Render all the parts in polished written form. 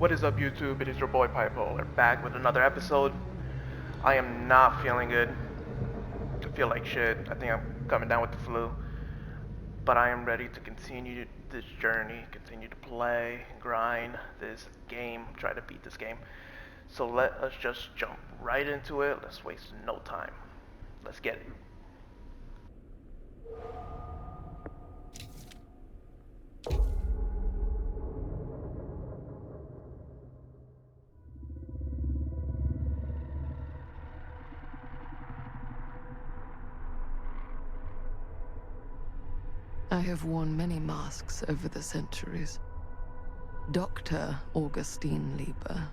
What is up, YouTube? It is your boy Pipo, back with another episode. I am not feeling good. I feel like shit. I think I'm coming down with the flu. But I am ready to continue this journey, continue to play, grind this game, try to beat this game. So let us just jump right into it. Let's waste no time. Let's get it. I have worn many masks over the centuries. Dr. Augustine Lieber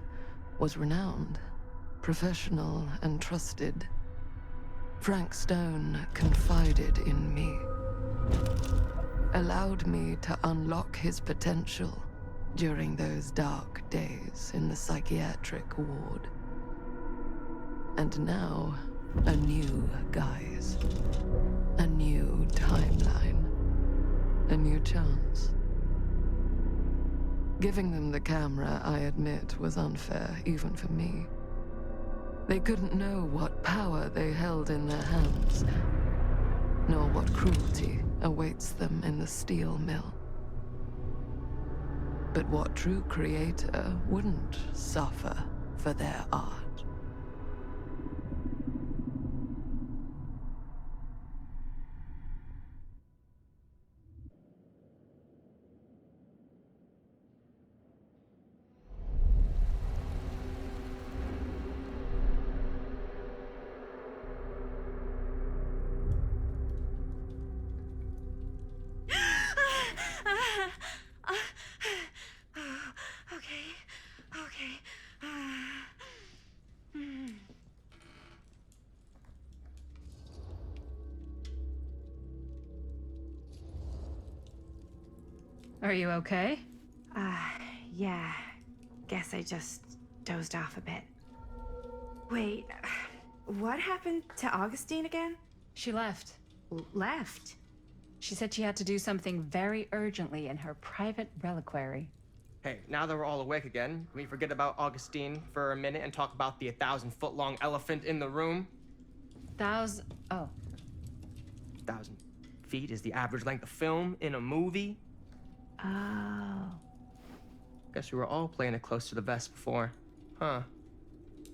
was renowned, professional, and trusted. Frank Stone confided in me, allowed me to unlock his potential during those dark days in the psychiatric ward. And now, a new guise, a new timeline. A new chance. Giving them the camera, I admit, was unfair, even for me. They couldn't know what power they held in their hands, nor what cruelty awaits them in the steel mill. But what true creator wouldn't suffer for their art? Are you okay? Yeah. Guess I just dozed off a bit. Wait, what happened to Augustine again? She left. Left? She said she had to do something very urgently in her private reliquary. Hey, now that we're all awake again, can we forget about Augustine for a minute and talk about the 1,000-foot-long elephant in the room? Oh. 1,000 feet is the average length of film in a movie. Oh. Guess we were all playing it close to the vest before. Huh.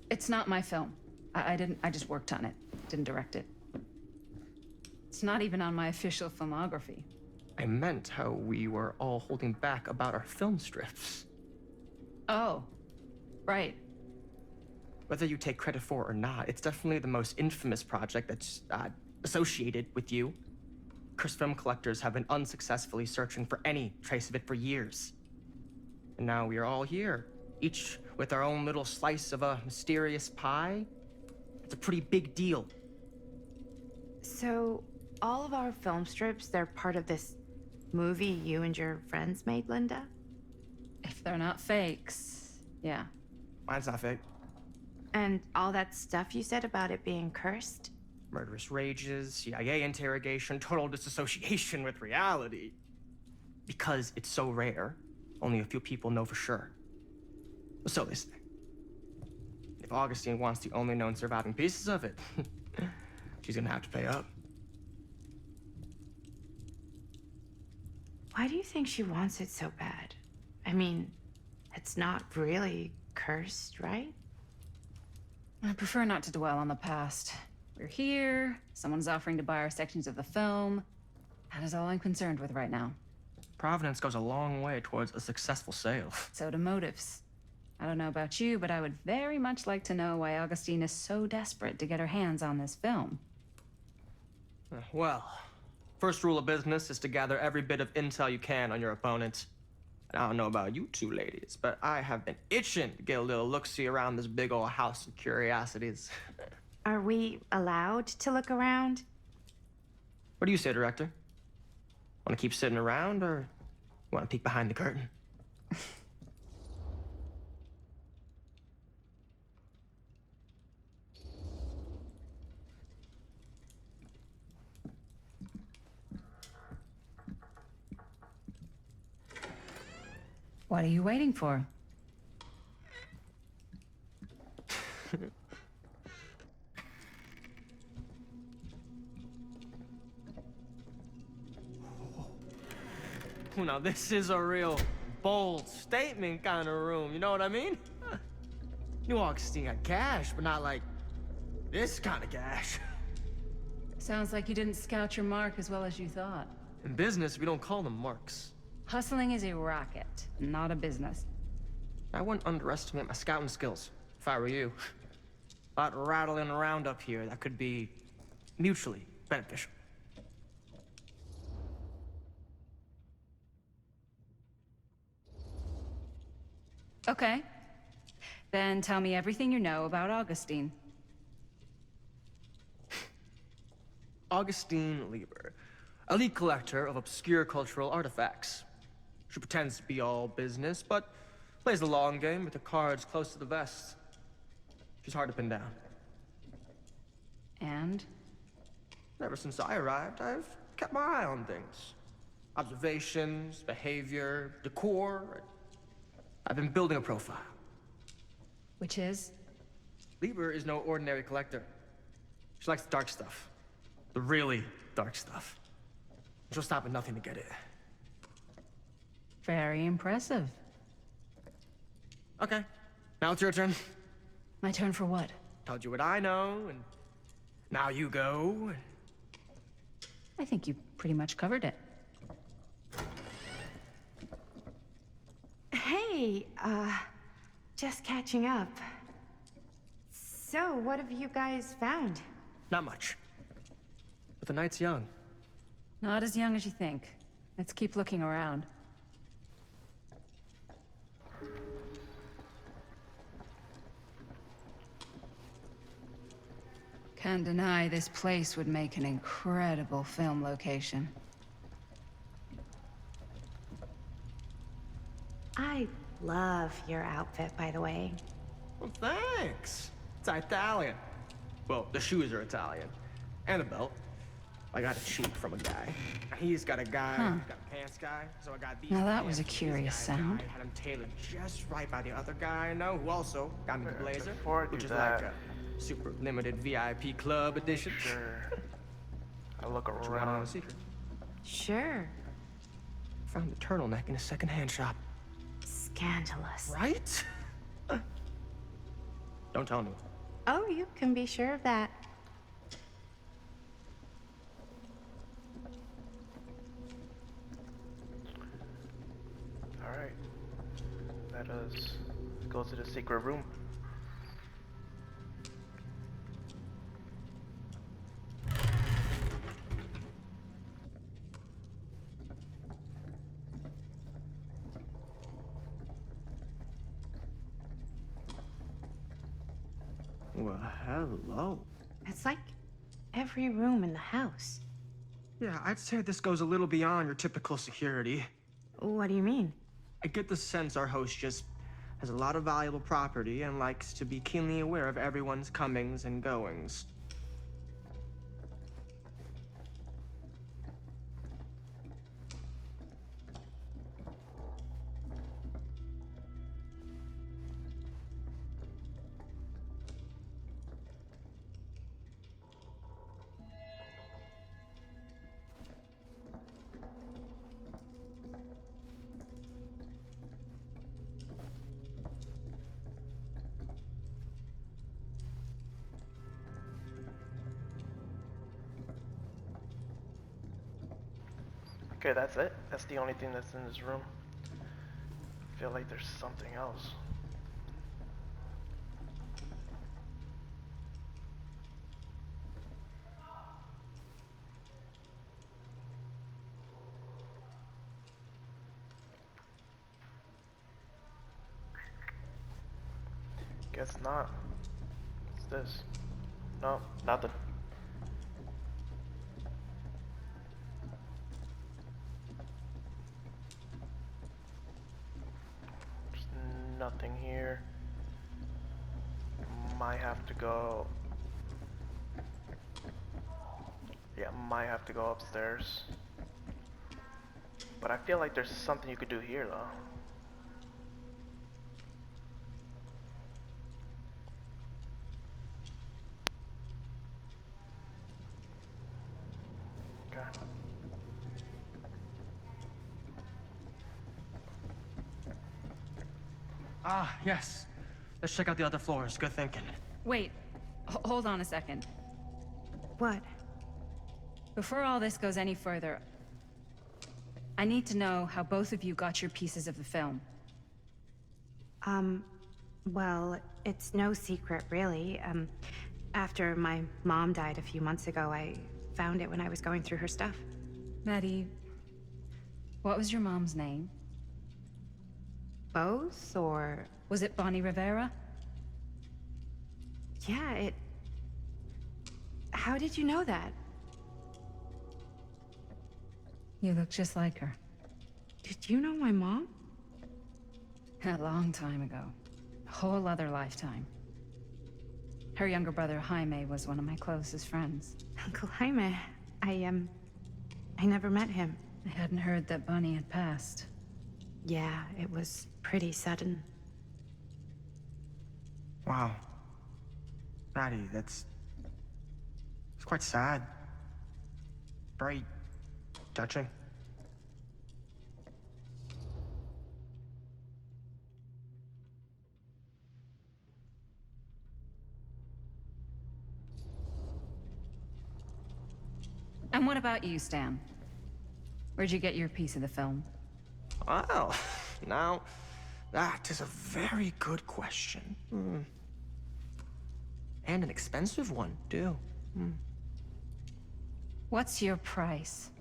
It's not my film. I just worked on it. Didn't direct it. It's not even on my official filmography. I meant how we were all holding back about our film strips. Oh. Right. Whether you take credit for it or not, it's definitely the most infamous project that's associated with you. Cursed film collectors have been unsuccessfully searching for any trace of it for years. And now we are all here, each with our own little slice of a mysterious pie. It's a pretty big deal. So, all of our film strips, they're part of this movie you and your friends made, Linda? If they're not fakes, yeah. Mine's not fake. And all that stuff you said about it being cursed? Murderous rages, CIA interrogation, total disassociation with reality. Because it's so rare, only a few people know for sure. So they say. If Augustine wants the only known surviving pieces of it, she's gonna have to pay up. Why do you think she wants it so bad? I mean, it's not really cursed, right? I prefer not to dwell on the past. We're here, someone's offering to buy our sections of the film. That is all I'm concerned with right now. Providence goes a long way towards a successful sale. So do motives. I don't know about you, but I would very much like to know why Augustine is so desperate to get her hands on this film. Well, first rule of business is to gather every bit of intel you can on your opponent. And I don't know about you two ladies, but I have been itching to get a little look-see around this big old house of curiosities. Are we allowed to look around? What do you say, director? Want to keep sitting around, or want to peek behind the curtain? What are you waiting for? Well, now this is a real bold statement kind of room, you know what I mean? New Augustine got cash, but not like this kind of cash. Sounds like you didn't scout your mark as well as you thought. In business, we don't call them marks. Hustling is a racket, not a business. I wouldn't underestimate my scouting skills, if I were you. A lot rattling around up here that could be mutually beneficial. Okay. Then tell me everything you know about Augustine. Augustine Lieber, elite collector of obscure cultural artifacts. She pretends to be all business, but plays the long game with the cards close to the vest. She's hard to pin down. And? Ever since I arrived, I've kept my eye on things. Observations, behavior, decor. I've been building a profile. Which is? Lieber is no ordinary collector. She likes the dark stuff. The really dark stuff. She'll stop at nothing to get it. Very impressive. Okay, now it's your turn. My turn for what? Told you what I know, and now you go. I think you pretty much covered it. Hey, just catching up. So, what have you guys found? Not much. But the night's young. Not as young as you think. Let's keep looking around. Can't deny this place would make an incredible film location. I love your outfit, by the way. Well, thanks. It's Italian. Well, the shoes are Italian. And the belt. I got a cheap from a guy. He's got a guy, got a pants guy, so I got these. Now that was a pants from this curious guy's sound. guy, had him tailored just right by the other guy I know, who also got me the blazer, Before I do which is that- like a super limited VIP club edition. Sure. I look You want to know a around. secret? Sure. Found a turtleneck in a secondhand shop. Scandalous. Right? Don't tell anyone. Oh, you can be sure of that. Alright. Let us go to the secret room. Well, hello. It's like every room in the house. Yeah, I'd say this goes a little beyond your typical security. What do you mean? I get the sense our host just has a lot of valuable property and likes to be keenly aware of everyone's comings and goings. Okay, that's it. That's the only thing that's in this room. I feel like there's something else. Guess not. What's this? No, nothing. There's nothing here. Might have to go. Yeah, might have to go upstairs. But I feel like there's something you could do here though. Ah, yes. Let's check out the other floors. Good thinking. Wait, hold on a second. What? Before all this goes any further, I need to know how both of you got your pieces of the film. Well, it's no secret, really. After my mom died a few months ago, I found it when I was going through her stuff. Maddie, what was your mom's name? Both, or... Was it Bonnie Rivera? Yeah, it... How did you know that? You look just like her. Did you know my mom? A long time ago. A whole other lifetime. Her younger brother, Jaime, was one of my closest friends. Uncle Jaime. I never met him. I hadn't heard that Bonnie had passed. Yeah, it was pretty sudden. Wow. Maddie, it's quite sad. Very touching. And what about you, Stan? Where'd you get your piece of the film? Well, now, that is a very good question. And an expensive one, too. What's your price?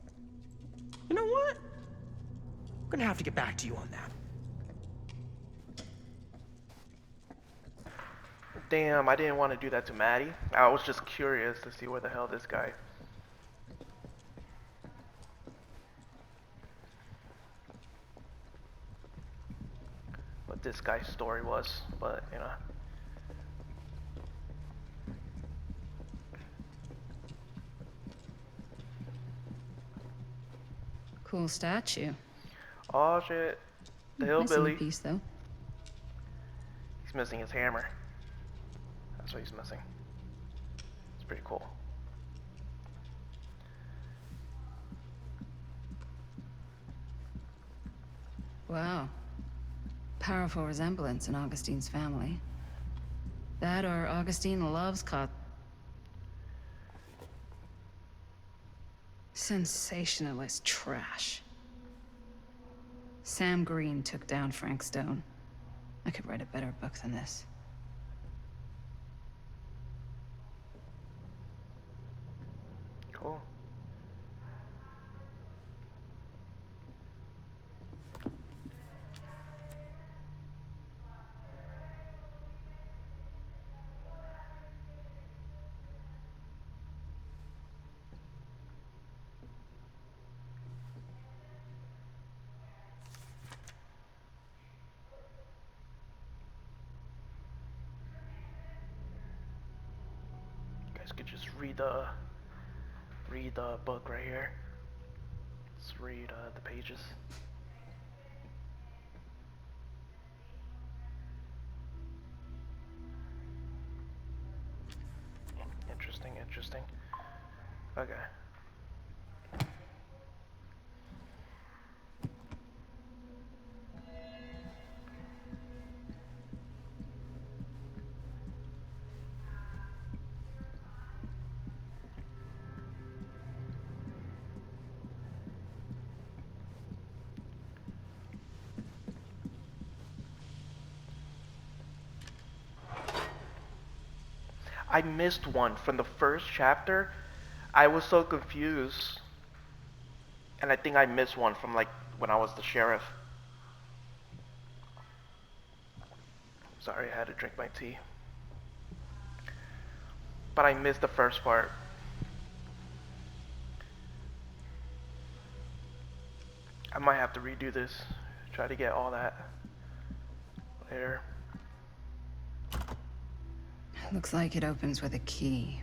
You know what? I'm gonna have to get back to you on that. Damn, I didn't want to do that to Maddie. I was just curious to see where the hell this guy. What this guy's story was, but you know. Cool statue. Oh shit. The Nice hillbilly. new piece, though. He's missing his hammer. That's what he's missing. It's pretty cool. Wow. Powerful resemblance in Augustine's family. That or Augustine loves sensationalist trash. Sam Green took down Frank Stone. I could write a better book than this. Cool. You guys could just read the book right here. Let's read the pages. Interesting. Okay. I missed one from the first chapter. I was so confused. And I think I missed one from like when I was the sheriff. Sorry, I had to drink my tea. But I missed the first part. I might have to redo this. Try to get all that later. Looks like it opens with a key.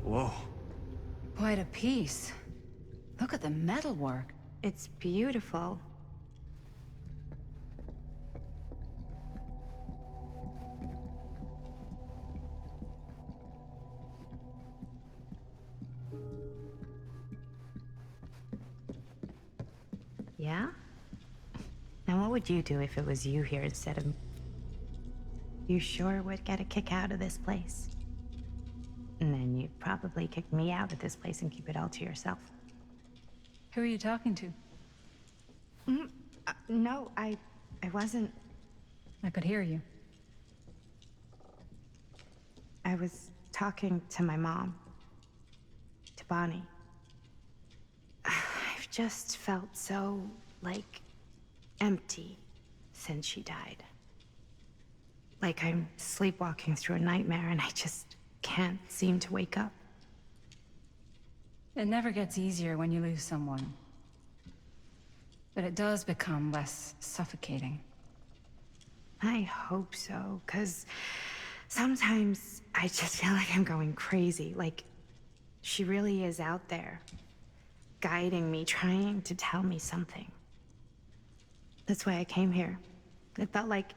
Whoa. Quite a piece. Look at the metalwork. It's beautiful. Yeah? Now what would you do if it was you here instead of... You sure would get a kick out of this place. And then you'd probably kick me out of this place and keep it all to yourself. Who are you talking to? No, I wasn't. I could hear you. I was talking to my mom. To Bonnie. I've just felt so, like, empty since she died. Like I'm sleepwalking through a nightmare and I just can't seem to wake up. It never gets easier when you lose someone. But it does become less suffocating. I hope so, 'cause sometimes I just feel like I'm going crazy. Like, she really is out there, guiding me, trying to tell me something. That's why I came here. It felt like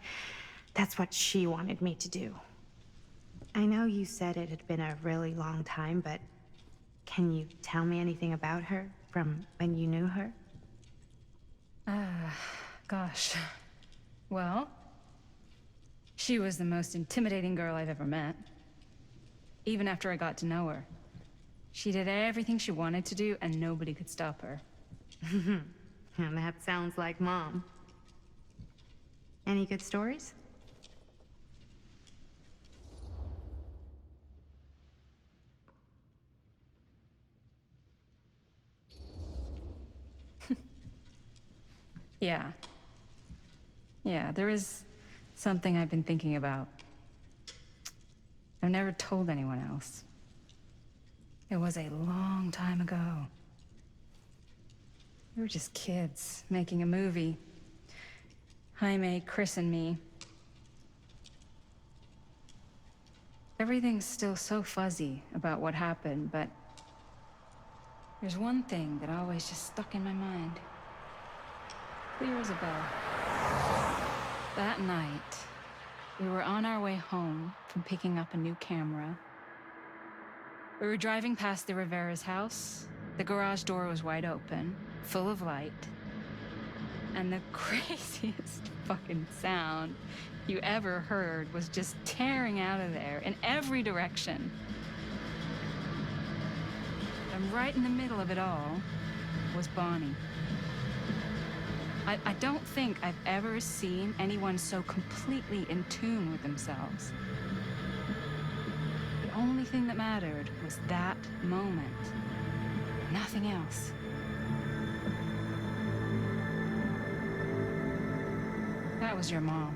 that's what she wanted me to do. I know you said it had been a really long time, but can you tell me anything about her from when you knew her? Gosh. Well, she was the most intimidating girl I've ever met. Even after I got to know her. She did everything she wanted to do, and nobody could stop her. And that sounds like Mom. Any good stories? Yeah. Yeah, there is something I've been thinking about. I've never told anyone else. It was a long time ago. We were just kids, making a movie. Jaime, Chris, and me. Everything's still so fuzzy about what happened, but there's one thing that always just stuck in my mind. Clear as a bell. That night, we were on our way home from picking up a new camera. We were driving past the Rivera's house. The garage door was wide open, full of light. And the craziest fucking sound you ever heard was just tearing out of there in every direction. And right in the middle of it all was Bonnie. I don't think I've ever seen anyone so completely in tune with themselves. The only thing that mattered was that moment. Nothing else. That was your mom.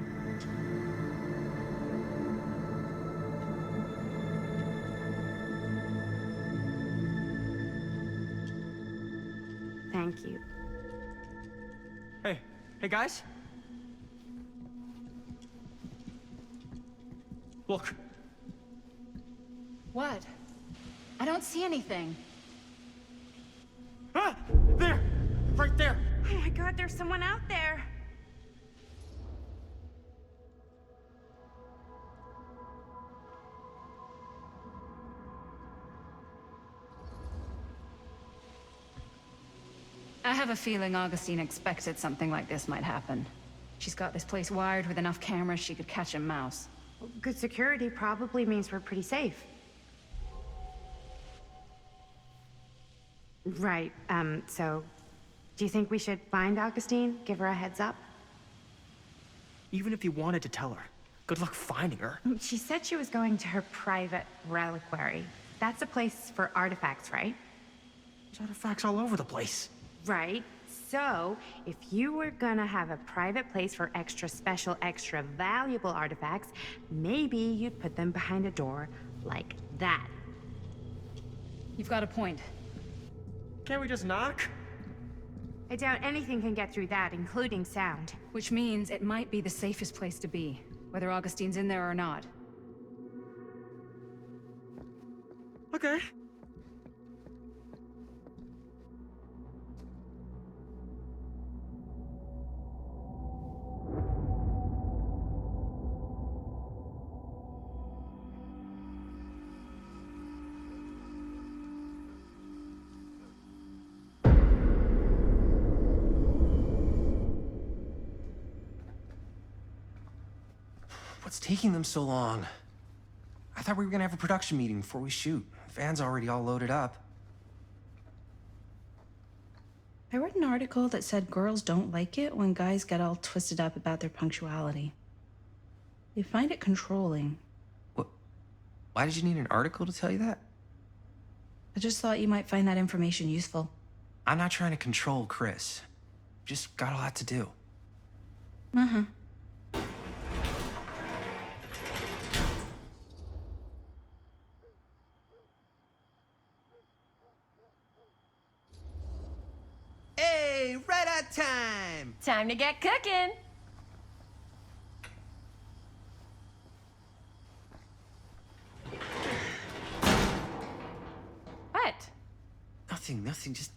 Thank you. Hey guys? Look. What? I don't see anything. Ah! There! Right there! Oh my God, there's someone out there! I have a feeling Augustine expected something like this might happen. She's got this place wired with enough cameras she could catch a mouse. Good security probably means we're pretty safe. Right, so... Do you think we should find Augustine? Give her a heads up? Even if you wanted to tell her, good luck finding her. She said she was going to her private reliquary. That's a place for artifacts, right? There's artifacts all over the place. Right. So, if you were gonna have a private place for extra special, extra valuable artifacts, maybe you'd put them behind a door like that. You've got a point. Can't we just knock? I doubt anything can get through that, including sound. Which means it might be the safest place to be, whether Augustine's in there or not. Okay. What's taking them so long? I thought we were gonna have a production meeting before we shoot. Van's already all loaded up. I read an article that said girls don't like it when guys get all twisted up about their punctuality. They find it controlling. What? Why did you need an article to tell you that? I just thought you might find that information useful. I'm not trying to control Chris. Just got a lot to do. Uh-huh. Hey, right on time! Time to get cooking. What? Nothing. Just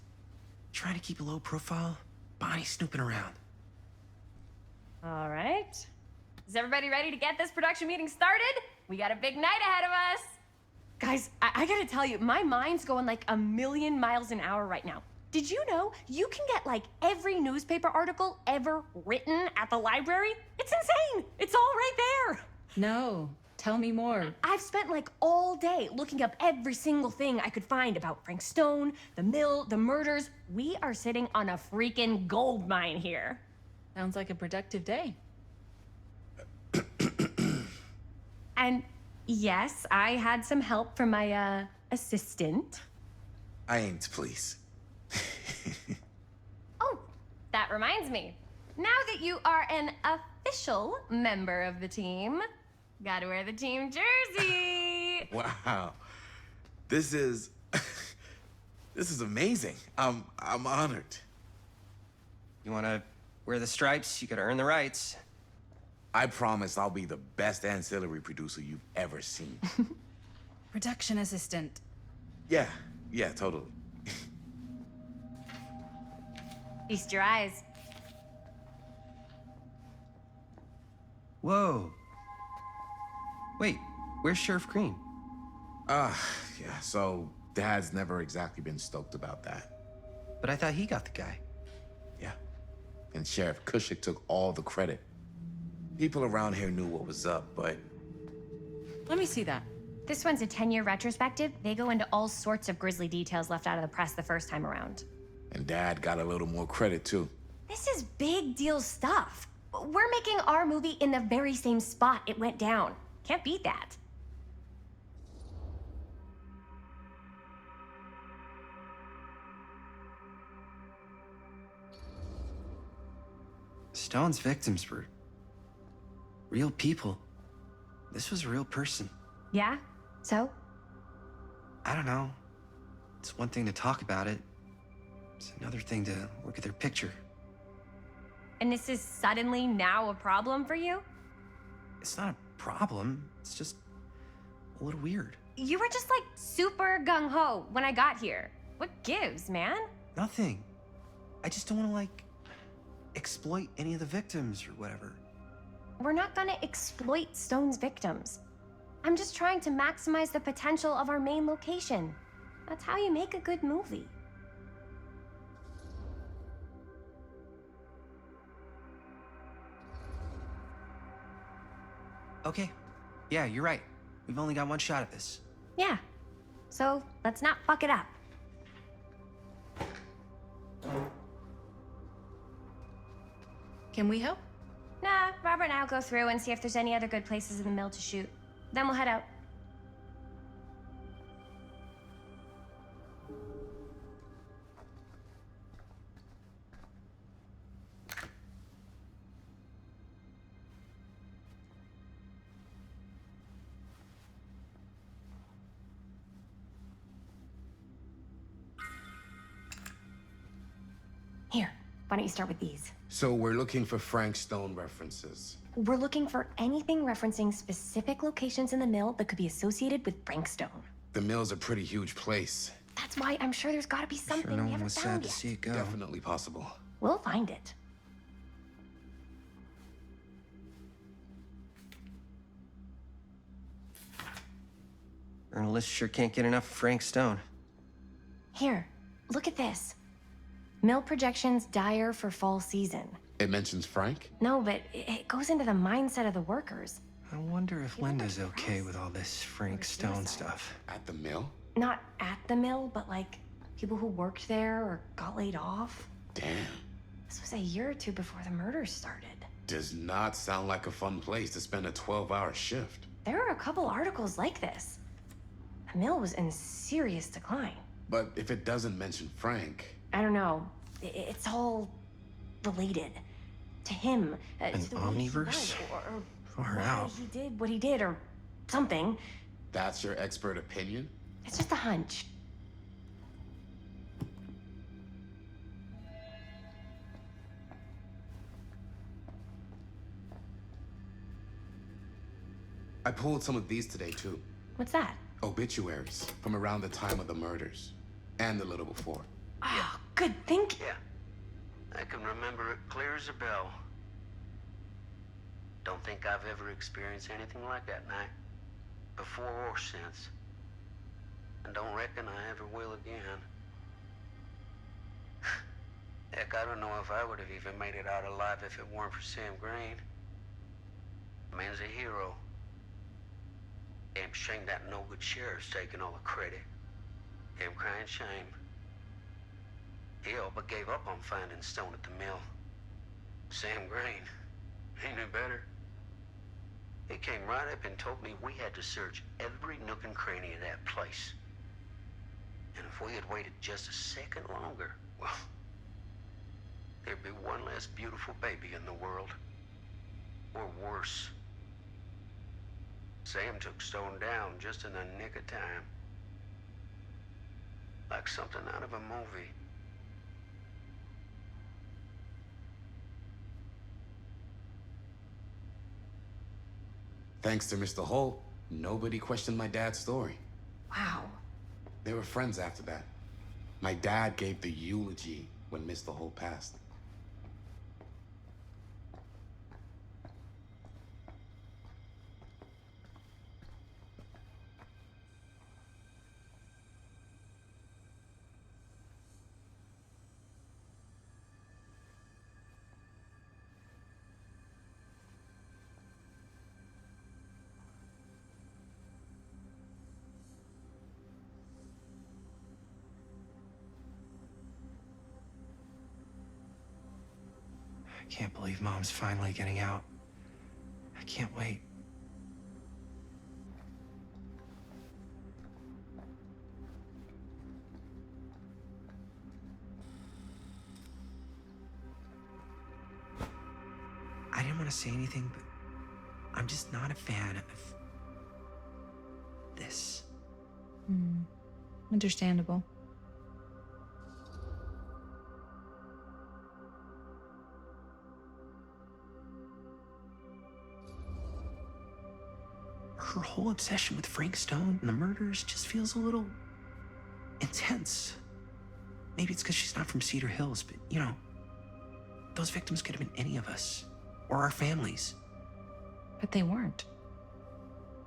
trying to keep a low profile. Bonnie snooping around. All right. Is everybody ready to get this production meeting started? We got a big night ahead of us. Guys, I gotta tell you, my mind's going like a million miles an hour right now. Did you know you can get like every newspaper article ever written at the library? It's insane. It's all right there. No, tell me more. I've spent like all day looking up every single thing I could find about Frank Stone, the mill, the murders. We are sitting on a freaking gold mine here. Sounds like a productive day. And yes, I had some help from my assistant. I aim to please. Oh, that reminds me. Now that you are an official member of the team, gotta wear the team jersey. Wow. This is this is amazing. I'm honored. You wanna wear the stripes? You gotta earn the rights. I promise I'll be the best ancillary producer you've ever seen. Production assistant. Yeah, totally. Feast your eyes. Whoa. Wait, where's Sheriff Green? Yeah, so Dad's never exactly been stoked about that. But I thought he got the guy. Yeah. And Sheriff Cushik took all the credit. People around here knew what was up, but Let me see that. This one's a 10-year retrospective. They go into all sorts of grisly details left out of the press the first time around. and Dad got a little more credit too. This is big deal stuff. We're making our movie in the very same spot it went down. Can't beat that. Stone's victims were real people. This was a real person. Yeah? So? I don't know. It's one thing to talk about it. It's another thing to look at their picture. And this is suddenly now a problem for you? It's not a problem. It's just a little weird. You were just like super gung-ho when I got here. What gives, man? Nothing. I just don't want to, like, exploit any of the victims or whatever. We're not gonna exploit Stone's victims. I'm just trying to maximize the potential of our main location. That's how you make a good movie. Okay. Yeah, you're right. We've only got one shot at this. Yeah. So let's not fuck it up. Can we help? Nah, Robert and I'll go through and see if there's any other good places in the mill to shoot. Then we'll head out. Here, why don't you start with these? So we're looking for Frank Stone references. We're looking for anything referencing specific locations in the mill that could be associated with Frank Stone. The mill's a pretty huge place. That's why I'm sure there's gotta be something Sure, no we one haven't was sad found to yet. see it go. Definitely possible. We'll find it. Journalists sure can't get enough of Frank Stone. Here, look at this. Mill projections dire for fall season. It mentions Frank? No, but it goes into the mindset of the workers. I wonder if Linda's okay with all this Frank Stone stuff. At the mill? Not at the mill, but like people who worked there or got laid off. Damn. This was a year or two before the murders started. Does not sound like a fun place to spend a 12-hour shift. There are a couple articles like this. The mill was in serious decline. But if it doesn't mention Frank... I don't know. It's all related to him. An to the way he omniverse? was, or Far why out. he did what he did, or something. That's your expert opinion? It's just a hunch. I pulled some of these today, too. What's that? Obituaries from around the time of the murders. And a little before. Oh, good thinking. Yeah. I can remember it clear as a bell. Don't think I've ever experienced anything like that night. Before or since. And don't reckon I ever will again. Heck, I don't know if I would have even made it out alive if it weren't for Sam Green. Man's a hero. Damn shame that no-good sheriff's taking all the credit. Damn crying shame. He all but gave up on finding Stone at the mill. Sam Green, he knew better. He came right up and told me we had to search every nook and cranny of that place. And if we had waited just a second longer, well, there'd be one less beautiful baby in the world. Or worse. Sam took Stone down just in the nick of time. Like something out of a movie. Thanks to Mr. Holt, nobody questioned my dad's story. Wow. They were friends after that. My dad gave the eulogy when Mr. Holt passed. I can't believe Mom's finally getting out. I can't wait. I didn't want to say anything, but I'm just not a fan of this. Understandable. Her whole obsession with Frank Stone and the murders just feels a little intense. Maybe it's because she's not from Cedar Hills, but you know, those victims could have been any of us or our families. But they weren't.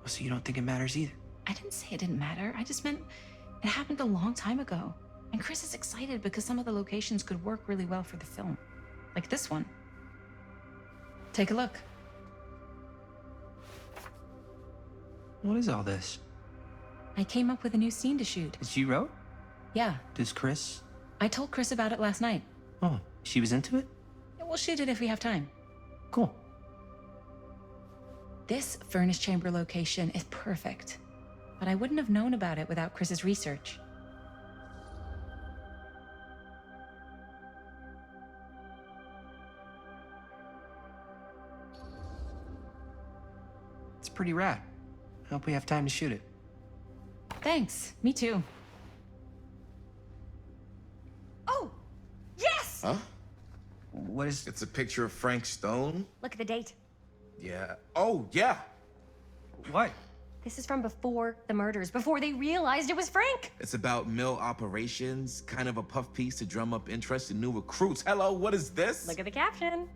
So you don't think it matters either? I didn't say it didn't matter. I just meant it happened a long time ago. And Chris is excited because some of the locations could work really well for the film. Like this one. Take a look. What is all this? I came up with a new scene to shoot. That you wrote? Yeah, Does Chris? I told Chris about it last night. Oh, she was into it? We'll shoot it if we have time. Cool. This furnace chamber location is perfect. But I wouldn't have known about it without Chris's research. It's pretty rad. I hope we have time to shoot it. Thanks, me too. Oh, yes! Huh? What is... It's a picture of Frank Stone? Look at the date. Yeah. Oh, yeah. What? This is from before the murders, before they realized it was Frank. It's about mill operations, kind of a puff piece to drum up interest in new recruits. Hello, what is this? Look at the caption.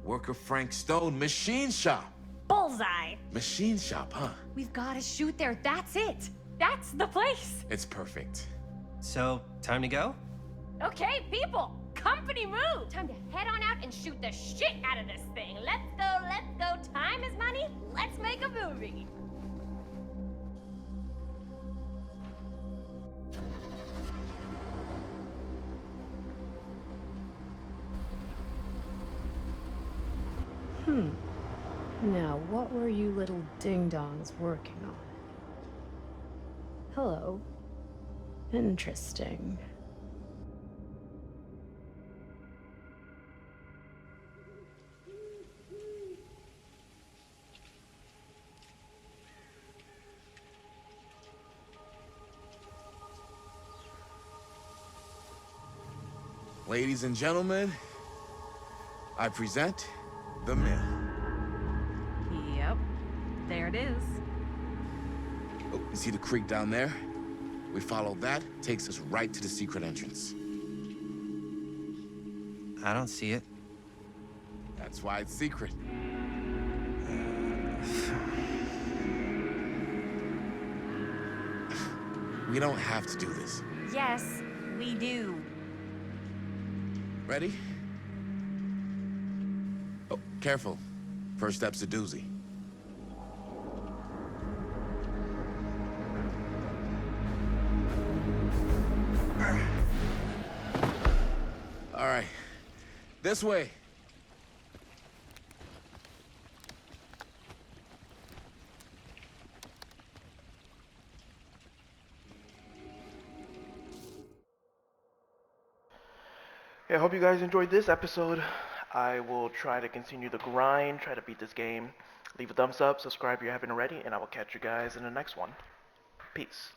Worker Frank Stone, machine shop. Bullseye. Machine shop, huh? We've got to shoot there. That's it. That's the place. It's perfect. So, time to go? Okay, people, company move. Time to head on out and shoot the shit out of this thing. Let's go, let's go. Time is money. Let's make a movie. Now, what were you little ding-dongs working on? Hello. Interesting. Ladies and gentlemen, I present the myth. Yep. There it is. Oh, you see the creek down there? We follow that, takes us right to the secret entrance. I don't see it. That's why it's secret. We don't have to do this. Yes, we do. Ready? Oh, careful. First step's a doozy. All right. This way. Yeah, I hope you guys enjoyed this episode. I will try to continue the grind, try to beat this game. Leave a thumbs up, subscribe if you haven't already, and I will catch you guys in the next one. Peace.